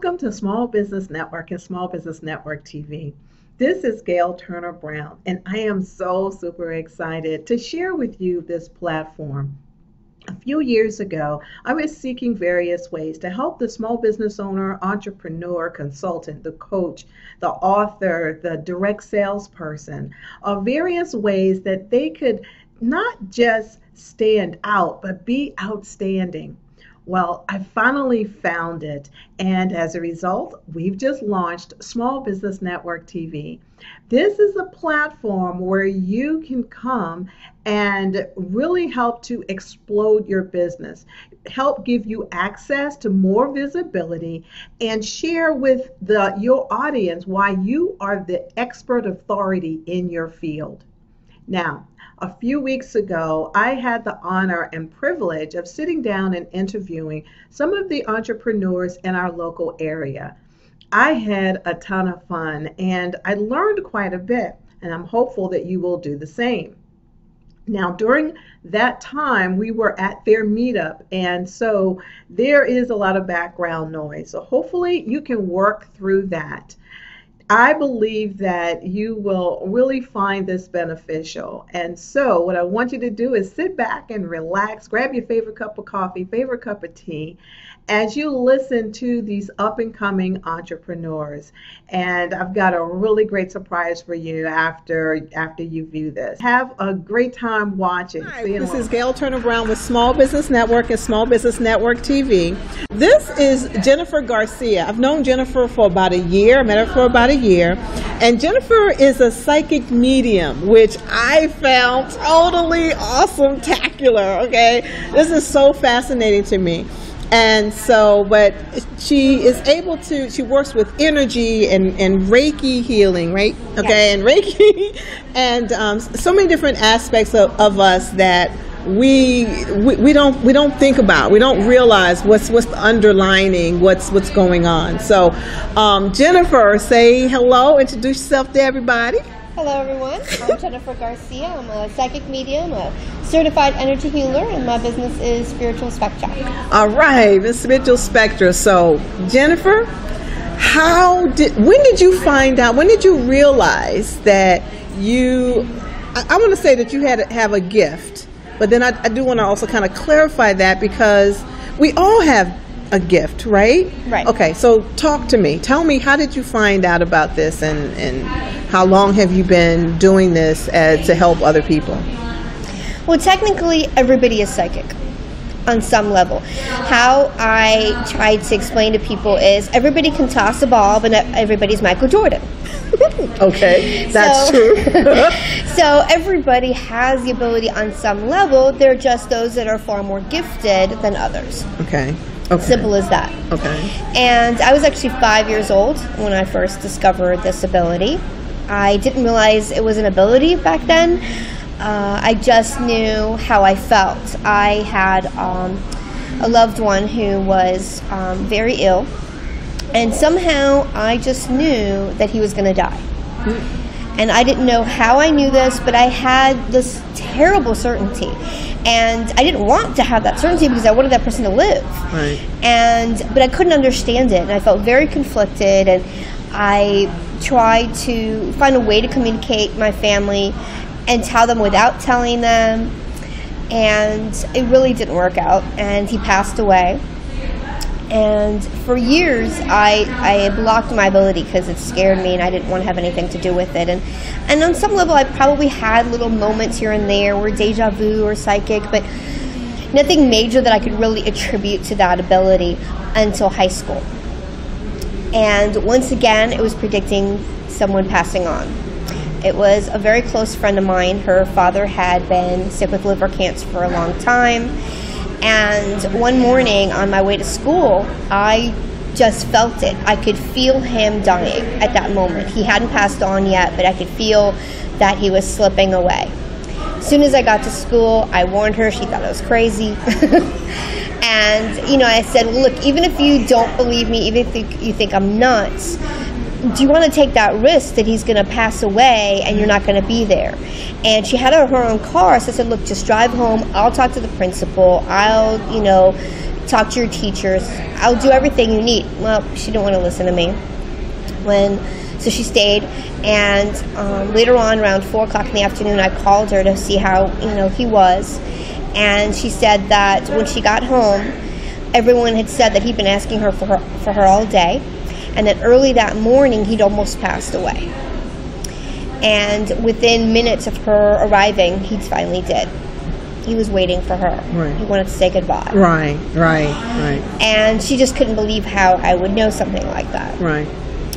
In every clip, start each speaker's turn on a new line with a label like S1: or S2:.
S1: Welcome to Small Business Network and Small Business Network TV. This is Gail Turner Brown, and I am so super excited to share with you this platform. A few years ago, I was seeking various ways to help the small business owner, entrepreneur, consultant, the coach, the author, the direct salesperson, of various ways that they could not just stand out, but be outstanding. Well, I finally found it, and as a result, we've just launched Small Business Network TV. This is a platform where you can come and really help to explode your business, help give you access to more visibility, and share with your audience why you are the expert authority in your field. Now, a few weeks ago, I had the honor and privilege of sitting down and interviewing some of the entrepreneurs in our local area. I had a ton of fun and I learned quite a bit, and I'm hopeful that you will do the same. Now, during that time, we were at their meetup, and so there is a lot of background noise. So hopefully you can work through that. I believe that you will really find this beneficial. And so what I want you to do is sit back and relax, grab your favorite cup of coffee, favorite cup of tea, as you listen to these up and coming entrepreneurs. And I've got a really great surprise for you after you view this. Have a great time watching.
S2: Hi, this is Gail Turner Brown with Small Business Network and Small Business Network TV. This is Jennifer Garcia. I've known Jennifer for about a year. I met her for about a year. And Jennifer is a psychic medium, which I found totally awesome-tacular, okay? This is so fascinating to me. And so, but she is able to, she works with energy and Reiki healing, right? Okay, yes. And Reiki, and so many different aspects of us that we don't think about. We don't realize what's the underlining, what's going on. So, Jennifer, say hello, introduce yourself to everybody.
S3: Hello everyone, I'm Jennifer Garcia. I'm a psychic medium, a certified energy healer, and my business is Spiritual Spectra.
S2: All right, Miss Spiritual Spectra. So, Jennifer, when did you find out, when did you realize that I want to say that you have a gift, but then I do want to also kind of clarify that because we all have a gift, right?
S3: Right.
S2: Okay, so talk to me. Tell me, how did you find out about this, and how long have you been doing this to help other people?
S3: Well, technically, everybody is psychic on some level. How I try to explain to people is everybody can toss a ball, but not everybody's Michael Jordan.
S2: Okay, that's true.
S3: So everybody has the ability on some level. They're just those that are far more gifted than others.
S2: Okay.
S3: Simple as that.
S2: Okay.
S3: And I was actually 5 years old when I first discovered this ability. I didn't realize it was an ability back then. I just knew how I felt. I had a loved one who was very ill, and somehow I just knew that he was going to die. And I didn't know how I knew this, but I had this terrible certainty. And I didn't want to have that certainty because I wanted that person to live.
S2: Right.
S3: But I couldn't understand it, and I felt very conflicted, and I tried to find a way to communicate my family and tell them without telling them, and it really didn't work out, and he passed away. And for years, I blocked my ability because it scared me, and I didn't want to have anything to do with it. And on some level, I probably had little moments here and there where deja vu or psychic, but nothing major that I could really attribute to that ability until high school. And once again, it was predicting someone passing on. It was a very close friend of mine. Her father had been sick with liver cancer for a long time. And one morning on my way to school, I just felt it. I could feel him dying at that moment. He hadn't passed on yet, but I could feel that he was slipping away. As soon as I got to school, I warned her. She thought I was crazy. And, I said, well, look, even if you don't believe me, even if you think I'm nuts, do you want to take that risk that he's going to pass away and you're not going to be there? And she had her own car, so I said, look, just drive home. I'll talk to the principal. I'll, talk to your teachers. I'll do everything you need. Well, she didn't want to listen to me. So she stayed, and later on, around 4 o'clock in the afternoon, I called her to see how he was, and she said that when she got home, everyone had said that he'd been asking her for her all day, and that early that morning he'd almost passed away. And within minutes of her arriving, he finally did. He was waiting for her.
S2: Right.
S3: He wanted to say goodbye.
S2: Right.
S3: And she just couldn't believe how I would know something like that.
S2: Right.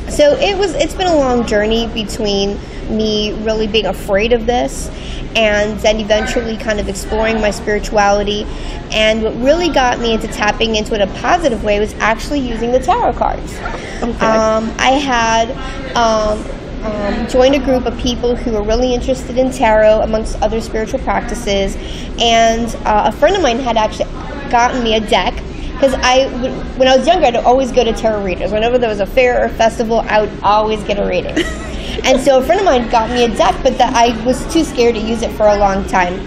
S3: So it's been a long journey between me really being afraid of this and then eventually kind of exploring my spirituality. And what really got me into tapping into it in a positive way was actually using the tarot cards.
S2: Okay.
S3: I had joined a group of people who were really interested in tarot amongst other spiritual practices, and a friend of mine had actually gotten me a deck, because when I was younger, I'd always go to tarot readers. Whenever there was a fair or festival, I would always get a reading. And so a friend of mine got me a deck, but that I was too scared to use it for a long time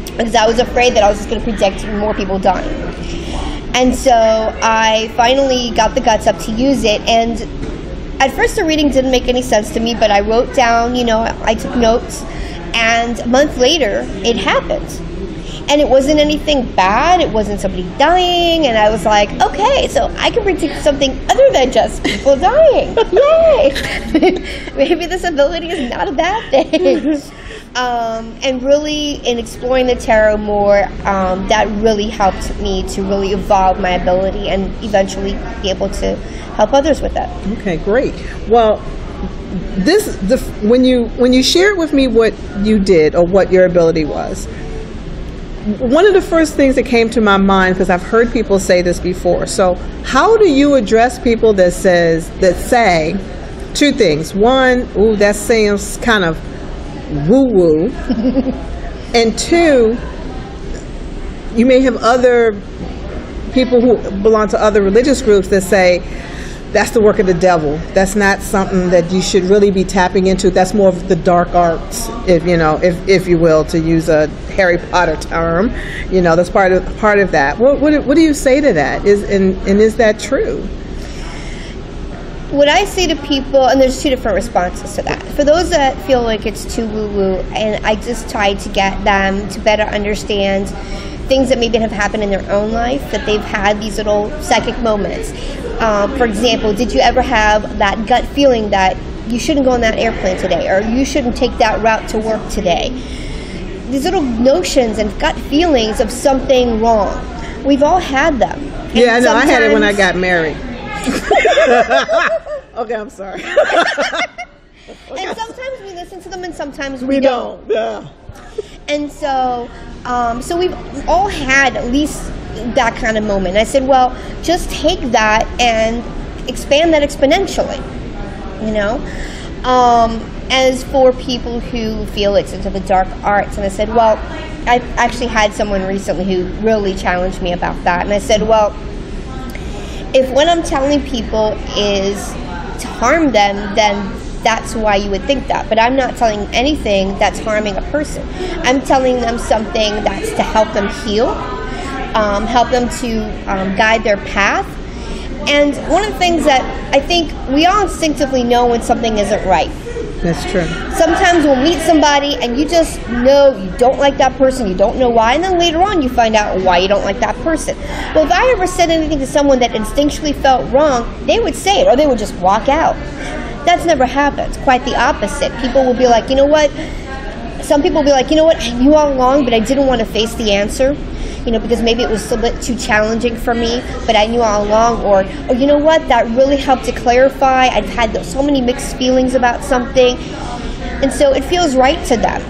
S3: because I was afraid that I was just going to predict more people dying. And so I finally got the guts up to use it, and at first the reading didn't make any sense to me, but I wrote down, I took notes, and a month later, it happened. And it wasn't anything bad, it wasn't somebody dying, and I was like, okay, so I can predict something other than just people dying. Yay! Maybe this ability is not a bad thing. And really, in exploring the tarot more, that really helped me to really evolve my ability and eventually be able to help others with that.
S2: Okay, great. Well, when you shared with me what you did or what your ability was, one of the first things that came to my mind, because I've heard people say this before, so how do you address people that say two things? One, ooh, that seems kind of woo-woo. And two, you may have other people who belong to other religious groups that say that's the work of the devil. That's not something that you should really be tapping into. That's more of the dark arts, if you will, to use a Harry Potter term. That's part of that. What do you say to that? Is that true?
S3: What I say to people, and there's two different responses to that. For those that feel like it's too woo-woo, and I just try to get them to better understand things that maybe have happened in their own life, that they've had these little psychic moments. For example, did you ever have that gut feeling that you shouldn't go on that airplane today, or you shouldn't take that route to work today? These little notions and gut feelings of something wrong. We've all had them.
S2: Yeah, I know. I had it when I got married. Okay, I'm sorry.
S3: And sometimes we listen to them and sometimes we don't.
S2: Yeah.
S3: And so we've all had at least that kind of moment. I said, well, just take that and expand that exponentially, As for people who feel it's into the dark arts, and I said, well, I actually had someone recently who really challenged me about that. And I said, well, if what I'm telling people is to harm them, then that's why you would think that. But I'm not telling anything that's harming a person. I'm telling them something that's to help them heal, help them to guide their path. And one of the things that I think we all instinctively know when something isn't right.
S2: That's true.
S3: Sometimes we'll meet somebody and you just know you don't like that person, you don't know why, and then later on you find out why you don't like that person. Well, if I ever said anything to someone that instinctually felt wrong, they would say it, or they would just walk out. That's never happened. Quite the opposite. People will be like, you know what? Some people will be like, you know what? I knew all along, but I didn't want to face the answer. Because maybe it was a bit too challenging for me, but I knew all along. Or you know what? That really helped to clarify. I've had so many mixed feelings about something. And so it feels right to them.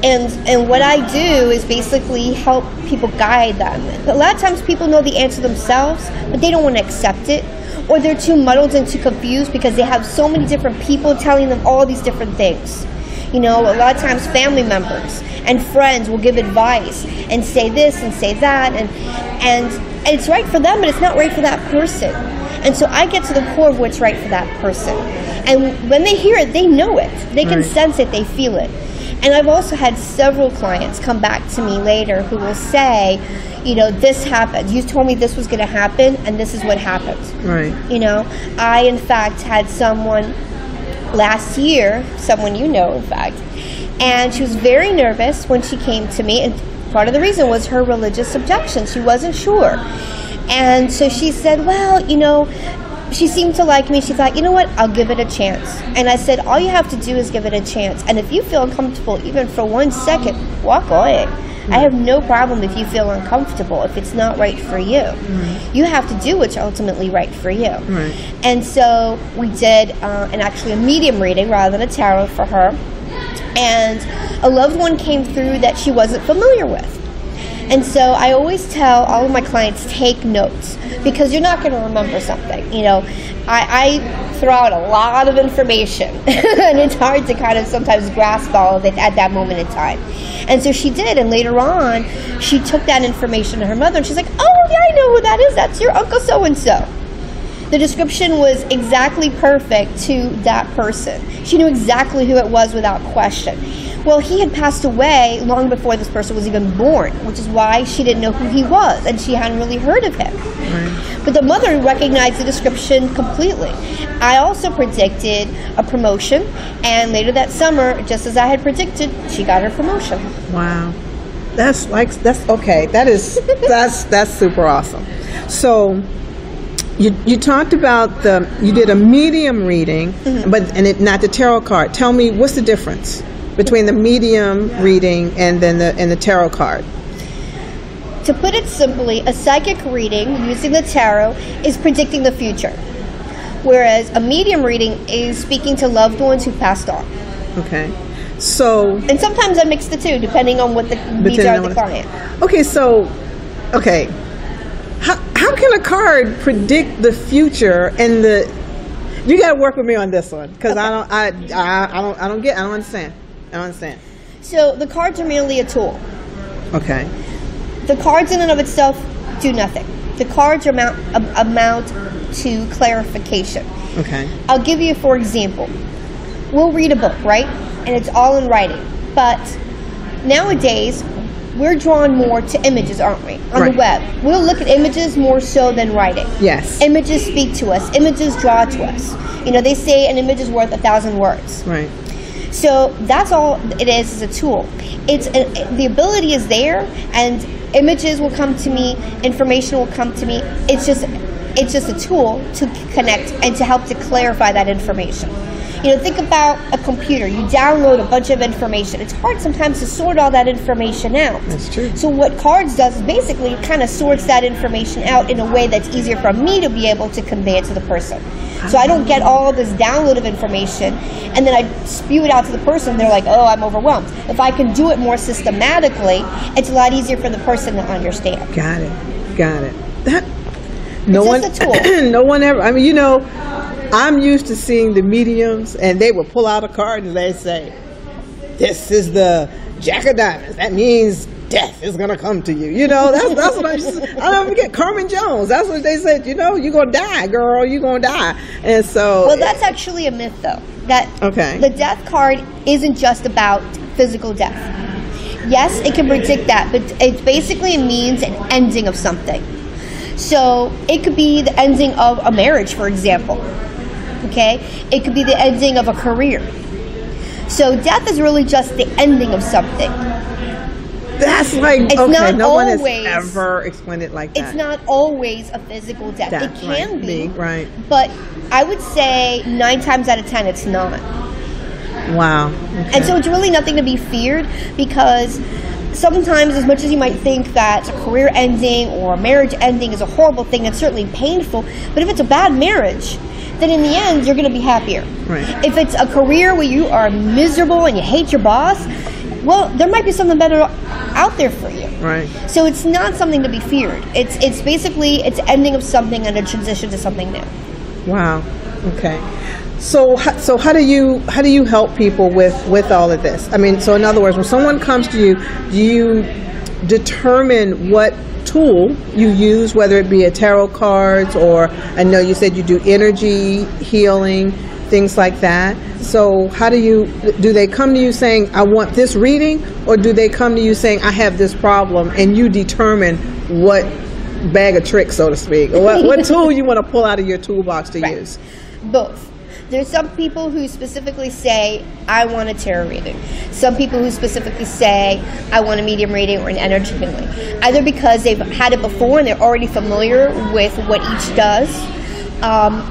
S3: And what I do is basically help people guide them. A lot of times people know the answer themselves, but they don't want to accept it. Or they're too muddled and too confused because they have so many different people telling them all these different things. A lot of times family members and friends will give advice and say this and say that, and it's right for them, but it's not right for that person. And so I get to the core of what's right for that person. And when they hear it, they know it. They can sense it, they feel it. And I've also had several clients come back to me later who will say, this happened. You told me this was going to happen, and this is what happened.
S2: Right.
S3: I, in fact, had someone last year, someone in fact, and she was very nervous when she came to me, and part of the reason was her religious objection. She wasn't sure. And so she said, well, she seemed to like me. She thought, you know what, I'll give it a chance. And I said, all you have to do is give it a chance. And if you feel uncomfortable even for 1 second, walk away. I have no problem if you feel uncomfortable, if it's not right for you. You have to do what's ultimately right for you. And so we did actually a medium reading rather than a tarot for her. And a loved one came through that she wasn't familiar with. And so I always tell all of my clients, take notes, because you're not going to remember something. I throw out a lot of information, and it's hard to kind of sometimes grasp all of it at that moment in time. And so she did, and later on, she took that information to her mother, and she's like, oh, yeah, I know who that is. That's your Uncle so-and-so. The description was exactly perfect to that person. She knew exactly who it was without question. Well, he had passed away long before this person was even born, which is why she didn't know who he was, and she hadn't really heard of him. But the mother recognized the description completely. I also predicted a promotion, and later that summer, just as I had predicted, she got her promotion.
S2: Wow. That's okay. That's super awesome. So you talked about you did a medium reading, not the tarot card. Tell me, what's the difference between the medium reading and then the tarot card?
S3: To put it simply, a psychic reading using the tarot is predicting the future, whereas a medium reading is speaking to loved ones who passed on.
S2: Okay. So,
S3: and sometimes I mix the two depending on what the needs are of the client.
S2: Okay. How can a card predict the future and you got to work with me on this one, because I don't understand. I don't understand.
S3: So the cards are merely a tool.
S2: Okay.
S3: The cards in and of itself do nothing. The cards amount to clarification.
S2: Okay.
S3: I'll give you, for example, we'll read a book, right? And it's all in writing. But nowadays, we're drawn more to images, aren't we? On the web. We'll look at images more so than writing.
S2: Yes.
S3: Images speak to us. Images draw to us. They say an image is worth 1,000 words.
S2: Right.
S3: So that's all it is a tool. The ability is there, and images will come to me, information will come to me. It's just a tool to connect and to help to clarify that information. Think about a computer. You download a bunch of information. It's hard sometimes to sort all that information out.
S2: That's true.
S3: So what cards does is basically it kind of sorts that information out in a way that's easier for me to be able to convey it to the person. So I don't get all of this download of information and then I spew it out to the person. They're like, oh, I'm overwhelmed. If I can do it more systematically, it's a lot easier for the person to understand.
S2: Got it.
S3: No
S2: one ever. I mean, I'm used to seeing the mediums, and they will pull out a card and they say, "This is the Jack of Diamonds. That means death is gonna come to you." That's what I don't forget. Carmen Jones. That's what they said. You're gonna die, girl. You're gonna die. And so,
S3: well, that's actually a myth, though. The death card isn't just about physical death. Yes, it can predict that, but it basically means an ending of something. So it could be the ending of a marriage, for example. Okay? It could be the ending of a career. So death is really just the ending of something.
S2: That's like,
S3: it's
S2: okay,
S3: not
S2: no
S3: always,
S2: one has ever explained it like that.
S3: It's not always a physical death. It can be.
S2: Right.
S3: But I would say 9 times out of 10 it's not.
S2: Wow. Okay.
S3: And so it's really nothing to be feared, because sometimes, as much as you might think that a career ending or a marriage ending is a horrible thing, it's certainly painful, but if it's a bad marriage, then in the end, you're going to be happier.
S2: Right.
S3: If it's a career where you are miserable and you hate your boss, well, there might be something better out there for you.
S2: Right.
S3: So it's not something to be feared. It's basically, it's ending of something and a transition to something new.
S2: Wow. Okay. So how do you help people with all of this? I mean, so in other words, when someone comes to you, determine what tool you use, whether it be a tarot cards, or I know you said you do energy healing, things like that. So how do they come to you saying, I want this reading, or do they come to you saying, I have this problem, and you determine what bag of tricks, so to speak, or what tool you want to pull out of your toolbox to use?
S3: Both. There's some people who specifically say, I want a tarot reading. Some people who specifically say, I want a medium reading or an energy healing. Either because they've had it before and they're already familiar with what each does,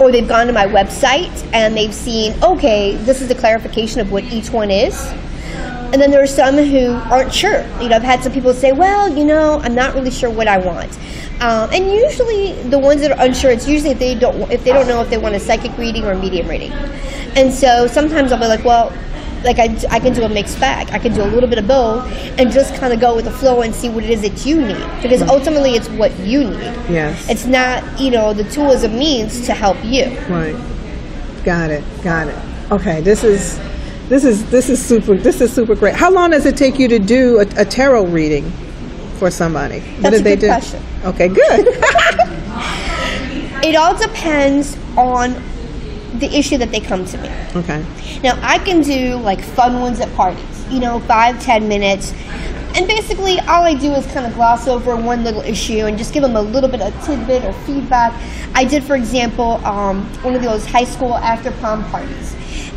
S3: or they've gone to my website and they've seen, okay, this is the clarification of what each one is. And then there are some who aren't sure. I've had some people say, well, I'm not really sure what I want. And usually the ones that are unsure, it's usually if they don't know if they want a psychic reading or a medium reading. And so sometimes I'll be like, well, I can do a mixed bag. I can do a little bit of both and just kind of go with the flow and see what it is that you need. Because ultimately it's what you need. Yes. It's not, the tool is a means to help you.
S2: Right. Got it. Okay, this is super great. How long does it take you to do a tarot reading for somebody?
S3: That's a good question.
S2: Okay, good.
S3: It all depends on the issue that they come to me.
S2: Okay.
S3: Now, I can do fun ones at parties, 5-10 minutes. And basically, all I do is kind of gloss over one little issue and just give them a little bit of tidbit or feedback. I did, for example, one of those high school after prom parties.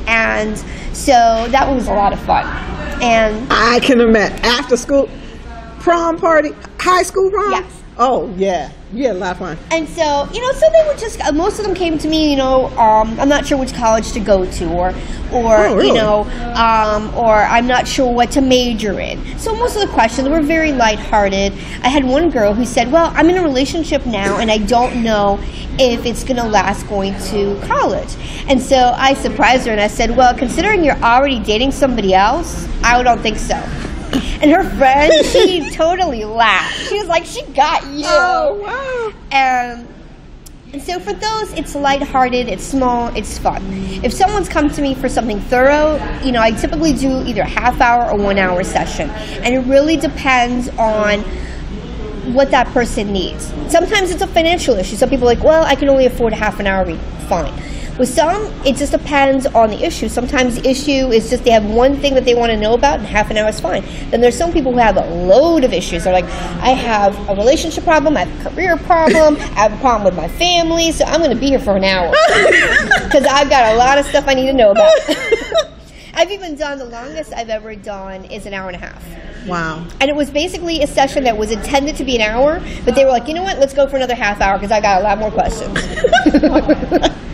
S3: And so that one was a lot of fun. And
S2: I can imagine. After school prom party, high school prom?
S3: Yes.
S2: Oh, yeah. You had a lot of fun.
S3: And so, so they would just, most of them came to me, I'm not sure which college to go to, or
S2: really?
S3: or I'm not sure what to major in. So most of the questions were very lighthearted. I had one girl who said, well, I'm in a relationship now, and I don't know if it's going to last going to college. And so I surprised her, and I said, well, considering you're already dating somebody else, I don't think so. And her friend, she totally laughed. She was like, she got you.
S2: Oh, wow.
S3: And so for those, it's lighthearted, it's small, it's fun. If someone's come to me for something thorough, I typically do either a half hour or 1 hour session. And it really depends on what that person needs. Sometimes it's a financial issue. Some people are like, well, I can only afford a half an hour read. Fine. With some, it just depends on the issue. Sometimes the issue is just they have one thing that they want to know about, and half an hour is fine. Then there's some people who have a load of issues. They're like, I have a relationship problem, I have a career problem, I have a problem with my family, so I'm going to be here for an hour. Because I've got a lot of stuff I need to know about. I've even done, the longest I've ever done is an hour and a half.
S2: Wow.
S3: And it was basically a session that was intended to be an hour, but they were like, you know what, let's go for another half hour because I got a lot more questions.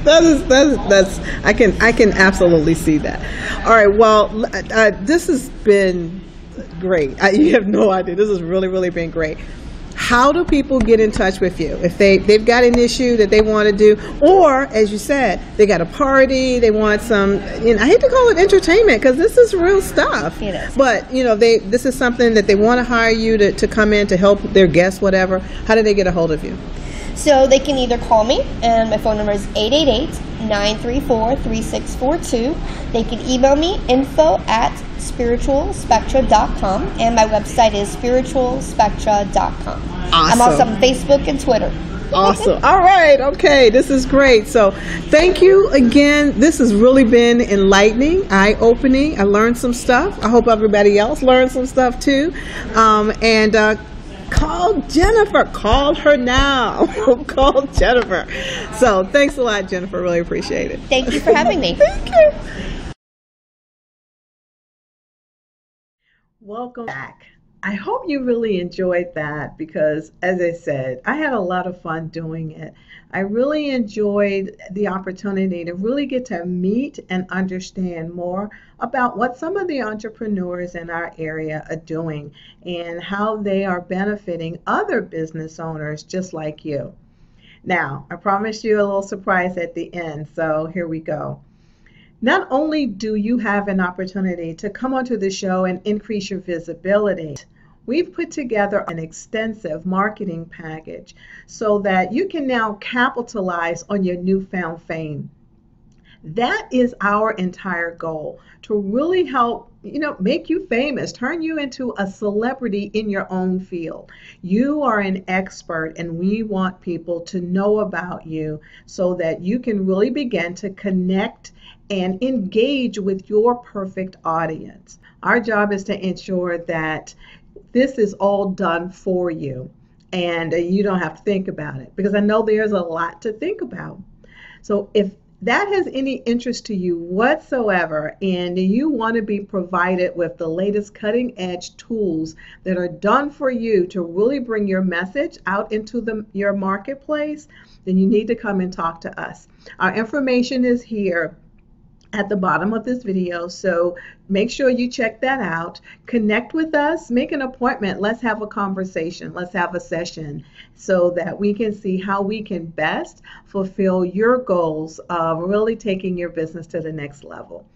S2: That's I can absolutely see that. All right, well, this has been great. You have no idea. This has really been great. How do people get in touch with you if they've got an issue that they want to do, or as you said, they got a party, they want some, I hate to call it entertainment because this is real stuff.
S3: It is.
S2: But this is something that they want to hire you to come in to help their guests, whatever. How do they get a hold of you?
S3: So they can either call me, and my phone number is 888-934-3642. They can email me, info@spiritualspectra.com, and my website is spiritualspectra.com.
S2: Awesome.
S3: I'm also on Facebook and Twitter.
S2: Awesome. All right. Okay. This is great. So thank you again. This has really been enlightening, eye-opening. I learned some stuff. I hope everybody else learned some stuff too. Call Jennifer. Call her now. Call Jennifer. So thanks a lot, Jennifer. Really appreciate it.
S3: Thank you for having me.
S2: Thank you.
S1: Welcome back. I hope you really enjoyed that because, as I said, I had a lot of fun doing it. I really enjoyed the opportunity to really get to meet and understand more about what some of the entrepreneurs in our area are doing and how they are benefiting other business owners just like you. Now, I promised you a little surprise at the end, so here we go. Not only do you have an opportunity to come onto the show and increase your visibility, we've put together an extensive marketing package so that you can now capitalize on your newfound fame. That is our entire goal, to really help make you famous, turn you into a celebrity in your own field. You are an expert, and we want people to know about you so that you can really begin to connect and engage with your perfect audience. Our job is to ensure that this is all done for you and you don't have to think about it, because I know there's a lot to think about. So if that has any interest to you whatsoever, and you want to be provided with the latest cutting edge tools that are done for you to really bring your message out into your marketplace, then you need to come and talk to us. Our information is here at the bottom of this video, so make sure you check that out. Connect with us, make an appointment. Let's have a conversation, let's have a session, so that we can see how we can best fulfill your goals of really taking your business to the next level.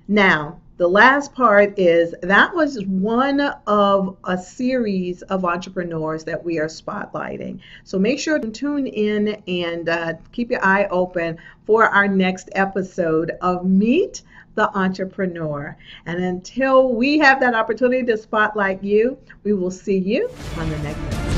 S1: Now, the last part is that was one of a series of entrepreneurs that we are spotlighting. So make sure to tune in and keep your eye open for our next episode of Meet the Entrepreneur. And until we have that opportunity to spotlight you, we will see you on the next episode.